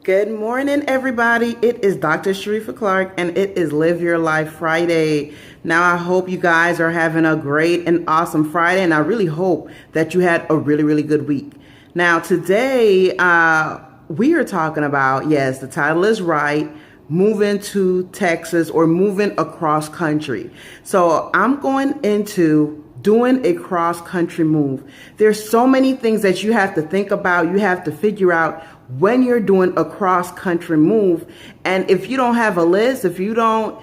Good morning, everybody. It is Dr. Sharifa Clark, and it is Live Your Life Friday. Now, I hope you guys are having a great and awesome Friday, and I really hope that you had a really good week. Now, today, we are talking about, yes, the title is right, moving to Texas or moving across country. So I'm going into doing a cross-country move. There's so many things that you have to think about, you have to figure out when you're doing a cross-country move. And if you don't have a list, if you don't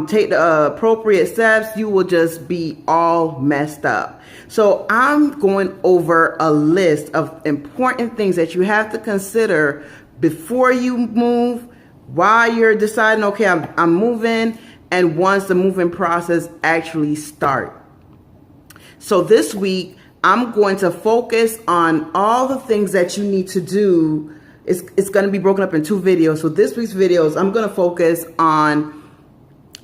take the appropriate steps, you will just be all messed up. So I'm going over a list of important things that you have to consider before you move, while you're deciding, okay, I'm moving, and once the moving process actually starts. So this week, I'm going to focus on all the things that you need to do. It's going to be broken up in two videos. So this week's videos, I'm going to focus on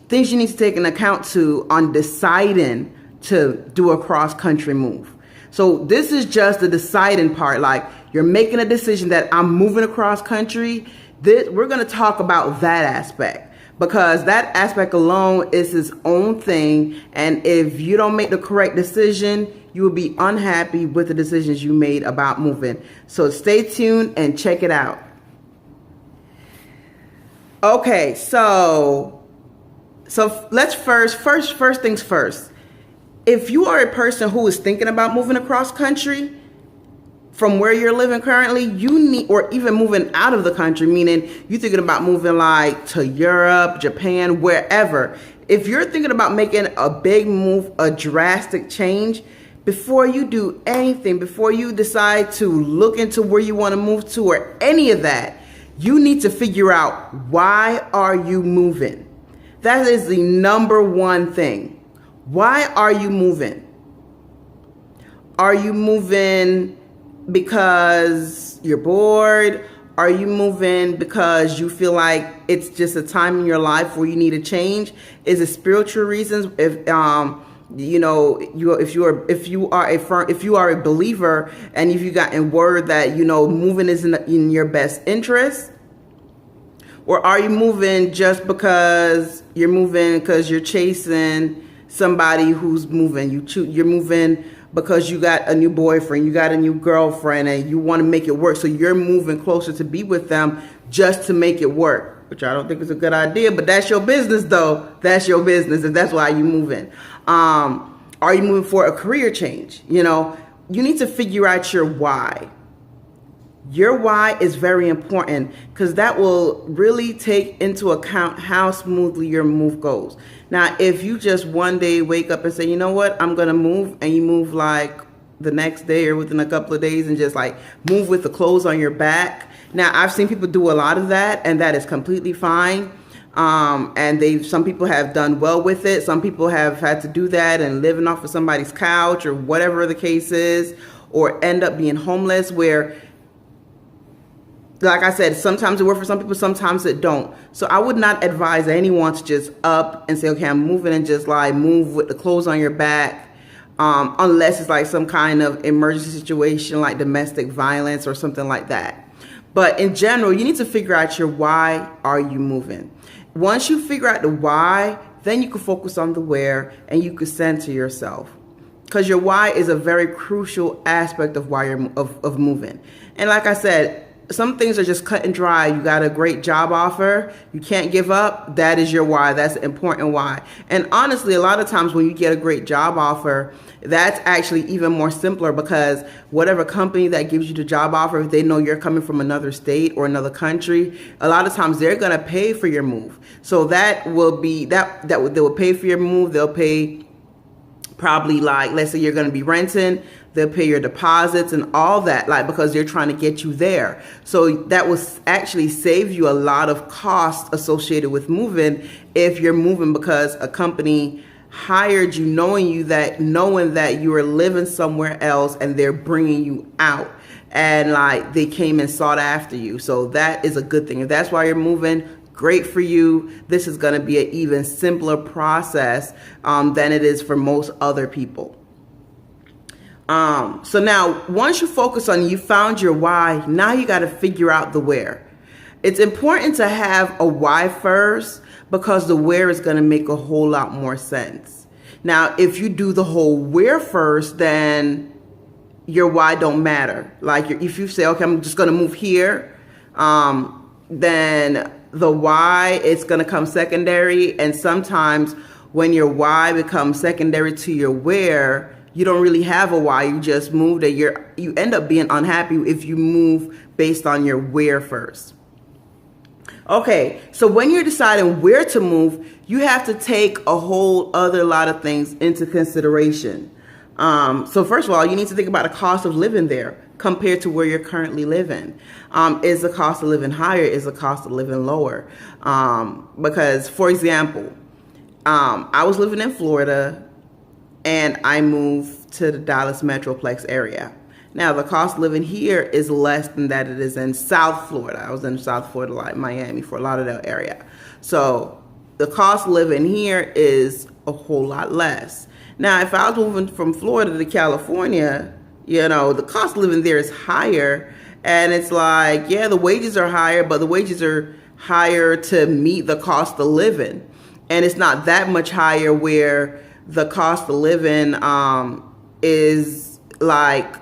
things you need to take into account on deciding to do a cross-country move. So this is just the deciding part. Like, you're making a decision that I'm moving across country. We're going to talk about that aspect, because that aspect alone is its own thing. And if you don't make the correct decision, you will be unhappy with the decisions you made about moving. So stay tuned and check it out. Okay, so let's first things first. If you are a person who is thinking about moving across country from where you're living currently, you need, or even moving out of the country, meaning you're thinking about moving like to Europe, Japan, wherever. If you're thinking about making a big move, a drastic change, before you do anything, before you decide to look into where you want to move to or any of that, you need to figure out, why are you moving? That is the number one thing. Why are you moving? Are you moving because you're bored? Are you moving because you feel like it's just a time in your life where you need a change? Is it spiritual reasons? If you are a believer, and if you gotten word that moving isn't in your best interest, or are you moving just because you're moving because you're chasing somebody who's moving? You're moving because you got a new boyfriend, you got a new girlfriend, and you want to make it work. So you're moving closer to be with them just to make it work, which I don't think is a good idea, but that's your business though. That's your business, and that's why you're moving. Are you moving for a career change? You need to figure out your why. Your why is very important, because that will really take into account how smoothly your move goes. Now, if you just one day wake up and say, you know what, I'm going to move, and you move like the next day or within a couple of days and just like move with the clothes on your back. Now, I've seen people do a lot of that, and that is completely fine. And some people have done well with it. Some people have had to do that and living off of somebody's couch or whatever the case is, or end up being homeless, where, like I said, sometimes it works for some people, sometimes it don't. So I would not advise anyone to just up and say, okay, I'm moving, and just like move with the clothes on your back, unless it's like some kind of emergency situation like domestic violence or something like that. But in general, you need to figure out your why are you moving. Once you figure out the why, then you can focus on the where, and you can center yourself, because your why is a very crucial aspect of why you're of moving. And like I said, some things are just cut and dry. You got a great job offer, you can't give up. That is your why. That's an important why. And honestly, a lot of times when you get a great job offer, that's actually even more simpler, because whatever company that gives you the job offer, if they know you're coming from another state or another country, a lot of times they're going to pay for your move. So that will be they will pay for your move. They'll pay probably, like, let's say you're going to be renting, they'll pay your deposits and all that, like, because they're trying to get you there. So that will actually save you a lot of costs associated with moving, if you're moving because a company hired you knowing that you are living somewhere else, and they're bringing you out, and like they came and sought after you. So that is a good thing. If that's why you're moving, great for you. This is going to be an even simpler process than it is for most other people. So now, once you focus on, you found your why, now you got to figure out the where. It's important to have a why first, because the where is going to make a whole lot more sense. Now, if you do the whole where first, then your why don't matter. Like if you say, okay, I'm just going to move here, then the why is going to come secondary. And sometimes when your why becomes secondary to your where, you don't really have a why. You just moved it. You end up being unhappy if you move based on your where first. Okay, so when you're deciding where to move, you have to take a whole other lot of things into consideration. So first of all, you need to think about the cost of living there compared to where you're currently living. Is the cost of living higher? Is the cost of living lower? Because, for example, I was living in Florida and I moved to the Dallas Metroplex area. Now, the cost of living here is less than that it is in South Florida. I was in South Florida, like Miami, Fort Lauderdale area. So the cost of living here is a whole lot less. Now, if I was moving from Florida to California, the cost of living there is higher. And it's like, yeah, the wages are higher, but the wages are higher to meet the cost of living. And it's not that much higher where the cost of living is like,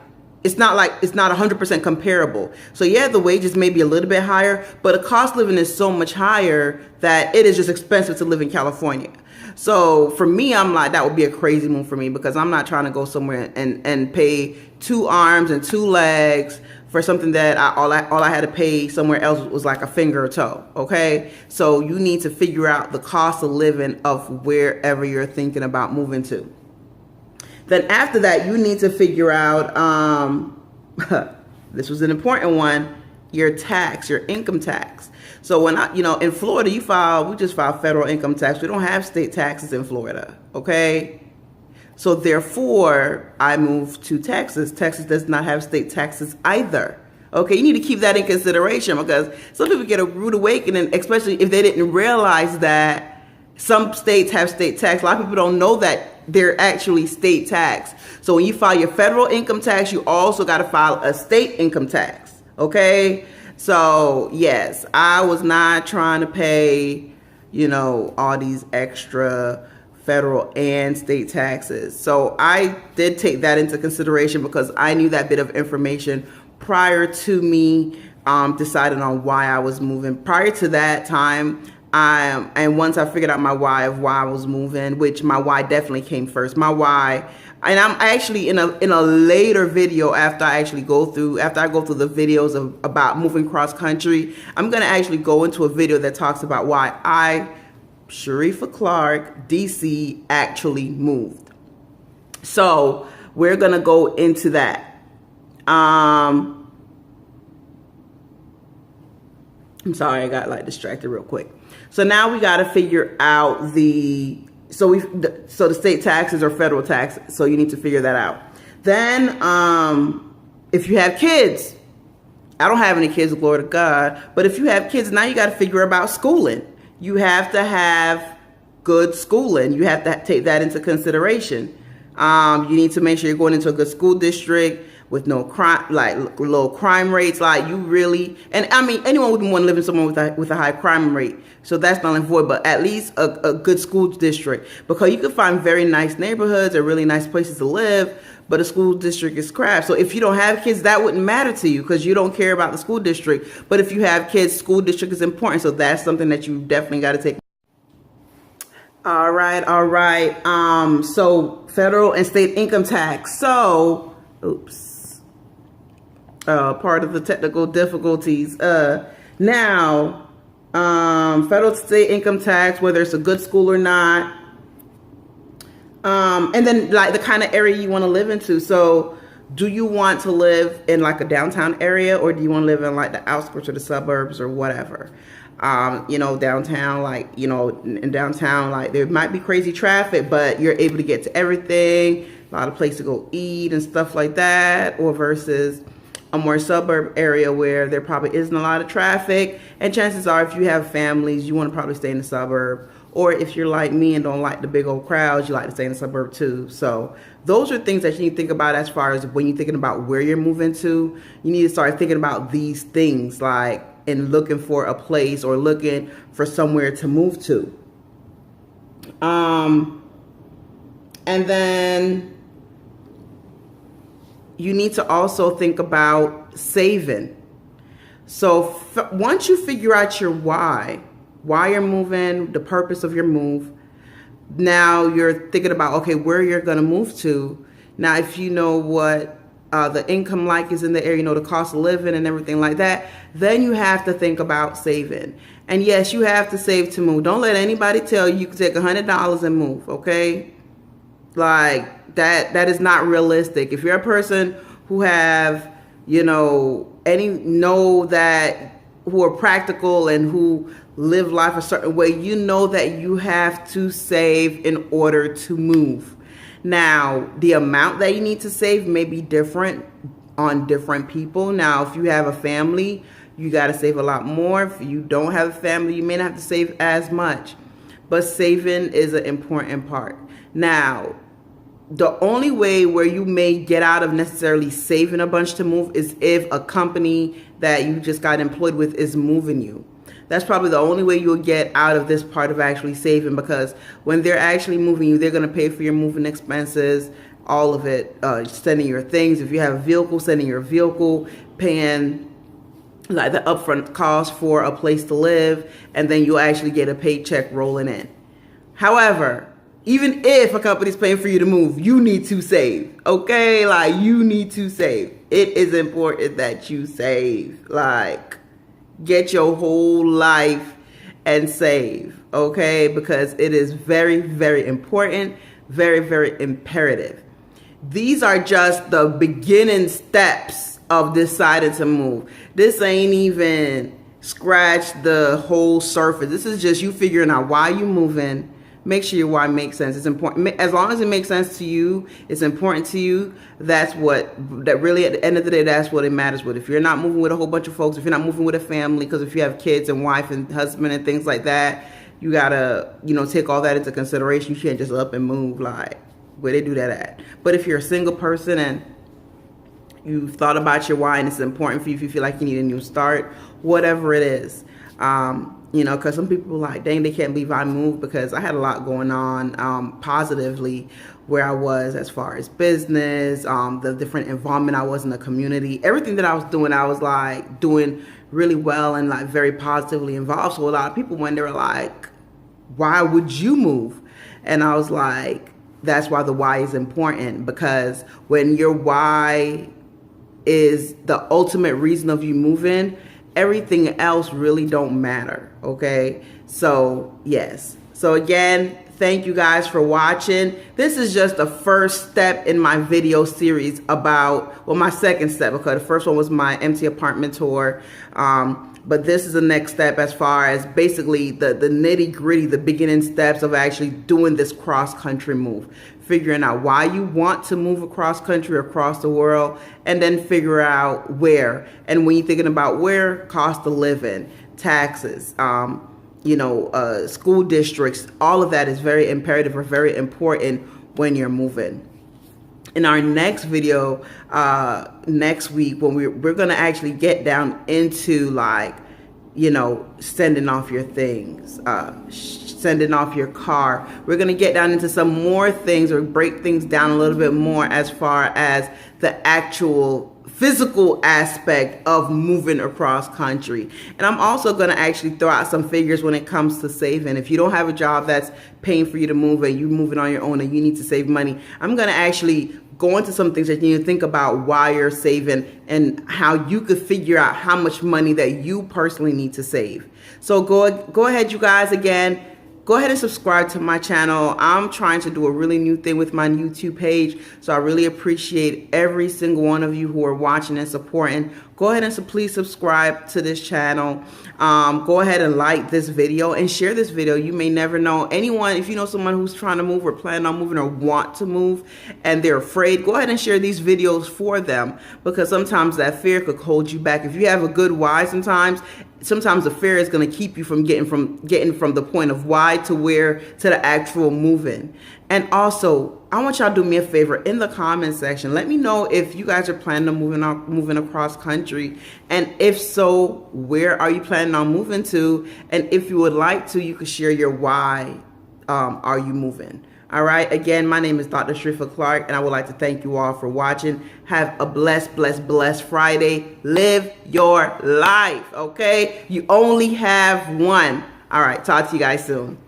it's not 100% comparable. So yeah, the wages may be a little bit higher, but the cost of living is so much higher that it is just expensive to live in California. So for me, I'm like, that would be a crazy move for me, because I'm not trying to go somewhere and pay 2 arms and 2 legs for something that all I had to pay somewhere else was like a finger or toe. Okay, so you need to figure out the cost of living of wherever you're thinking about moving to. Then after that, you need to figure out, this was an important one, your tax, your income tax. So when in Florida, we just file federal income tax. We don't have state taxes in Florida, okay? So therefore, I moved to Texas. Texas does not have state taxes either. Okay, you need to keep that in consideration, because some people get a rude awakening, especially if they didn't realize that some states have state tax. A lot of people don't know that they're actually state tax. So when you file your federal income tax, you also got to file a state income tax. Okay, so yes, I was not trying to pay, all these extra federal and state taxes. So I did take that into consideration, because I knew that bit of information prior to me deciding on why I was moving. Prior to that time, and once I figured out my why of why I was moving, which my why definitely came first. My why, and I'm actually in a later video after I go through the videos about moving cross country, I'm gonna actually go into a video that talks about why I, Sharifa Clark, DC, actually moved. So we're gonna go into that. I'm sorry, I got distracted real quick. So now we got to figure out the state taxes or federal taxes. So you need to figure that out. Then if you have kids, I don't have any kids, glory to God, but if you have kids, now you got to figure about schooling. You have to have good schooling. You have to take that into consideration. You need to make sure you're going into a good school district with no crime, like low crime rates. Like you really, and I mean, anyone would want to live in somewhere with a high crime rate. So that's not in void, but at least a good school district, because you can find very nice neighborhoods or really nice places to live, but a school district is crap. So if you don't have kids, that wouldn't matter to you, because you don't care about the school district. But if you have kids, school district is important. So that's something that you definitely got to take. All right. So federal and state income tax. So, part of the technical difficulties. Now, federal state income tax, whether it's a good school or not. And then like the kind of area you want to live into. So do you want to live in like a downtown area, or do you want to live in like the outskirts or the suburbs or whatever? Downtown, in downtown, like there might be crazy traffic, but you're able to get to everything, a lot of places to go eat and stuff like that, or versus a more suburb area where there probably isn't a lot of traffic. And chances are, if you have families, you want to probably stay in the suburb. Or if you're like me and don't like the big old crowds, you like to stay in the suburb too. So those are things that you need to think about as far as when you're thinking about where you're moving to. You need to start thinking about these things, like in looking for a place or looking for somewhere to move to. And then you need to also think about saving. So once you figure out your why you're moving, the purpose of your move, now you're thinking about, okay, where you're going to move to. Now, if you know what the income like is in the area, you know, the cost of living and everything like that, then you have to think about saving. And yes, you have to save to move. Don't let anybody tell you can take $100 and move, okay? Like that is not realistic. If you're a person who have, you know, who are practical and who live life a certain way, you know that you have to save in order to move. Now, the amount that you need to save may be different on different people. Now, if you have a family, you got to save a lot more. If you don't have a family, you may not have to save as much. But saving is an important part. Now, the only way where you may get out of necessarily saving a bunch to move is if a company that you just got employed with is moving you. That's probably the only way you'll get out of this part of actually saving, because when they're actually moving you, they're going to pay for your moving expenses, all of it, sending your things. If you have a vehicle, sending your vehicle, paying like the upfront cost for a place to live, and then you'll actually get a paycheck rolling in. However, even if a company's paying for you to move, you need to save, okay? Like, you need to save. It is important that you save. Like, get your whole life and save, okay? Because it is very, very important, very, very imperative. These are just the beginning steps of deciding to move. This ain't even scratched the whole surface. This is just you figuring out why you moving. Make sure your why makes sense. It's important. As long as it makes sense to you, it's important to you. That really, at the end of the day, that's what it matters with. If you're not moving with a whole bunch of folks, if you're not moving with a family, because if you have kids and wife and husband and things like that, you gotta, you know, take all that into consideration. You can't just up and move like where they do that at. But if you're a single person and you've thought about your why and it's important for you, if you feel like you need a new start, whatever it is, you know, because some people are like, dang, they can't believe I moved, because I had a lot going on positively where I was as far as business, the different involvement I was in the community, everything that I was doing, I was like doing really well and like very positively involved. So a lot of people, when they were like, why would you move? And I was like, that's why the why is important, because when your why is the ultimate reason of you moving, everything else really don't matter, okay? So, yes. So again, thank you guys for watching. This is just the first step in my video series about, well, my second step, because the first one was my empty apartment tour. But this is the next step as far as basically the nitty gritty, the beginning steps of actually doing this cross-country move. Figuring out why you want to move across country, across the world, and then figure out where. And when you're thinking about where, cost of living, taxes, you know, school districts, all of that is very imperative or very important when you're moving. In our next video, next week, when we're going to actually get down into like, you know, sending off your things, sending off your car. We're going to get down into some more things, or break things down a little bit more as far as the actual physical aspect of moving across country. And I'm also going to actually throw out some figures when it comes to saving. If you don't have a job that's paying for you to move and you're moving on your own and you need to save money, I'm going to actually go into some things that you need to think about why you're saving and how you could figure out how much money that you personally need to save. So go ahead, you guys, again, go ahead and subscribe to my channel. I'm trying to do a really new thing with my YouTube page, so I really appreciate every single one of you who are watching and supporting. Go ahead and please subscribe to this channel. Go ahead and like this video and share this video. You may never know anyone, if you know someone who's trying to move or planning on moving or want to move and they're afraid, go ahead and share these videos for them, because sometimes that fear could hold you back. If you have a good why, sometimes sometimes the fear is going to keep you from getting from the point of why to where to the actual moving. And also, I want y'all to do me a favor in the comment section. Let me know if you guys are planning on moving across country, and if so, where are you planning on moving to? And if you would like to, you could share your why are you moving. All right. Again, my name is Dr. Sharifa Clark, and I would like to thank you all for watching. Have a blessed Friday. Live your life. Okay. You only have one. All right. Talk to you guys soon.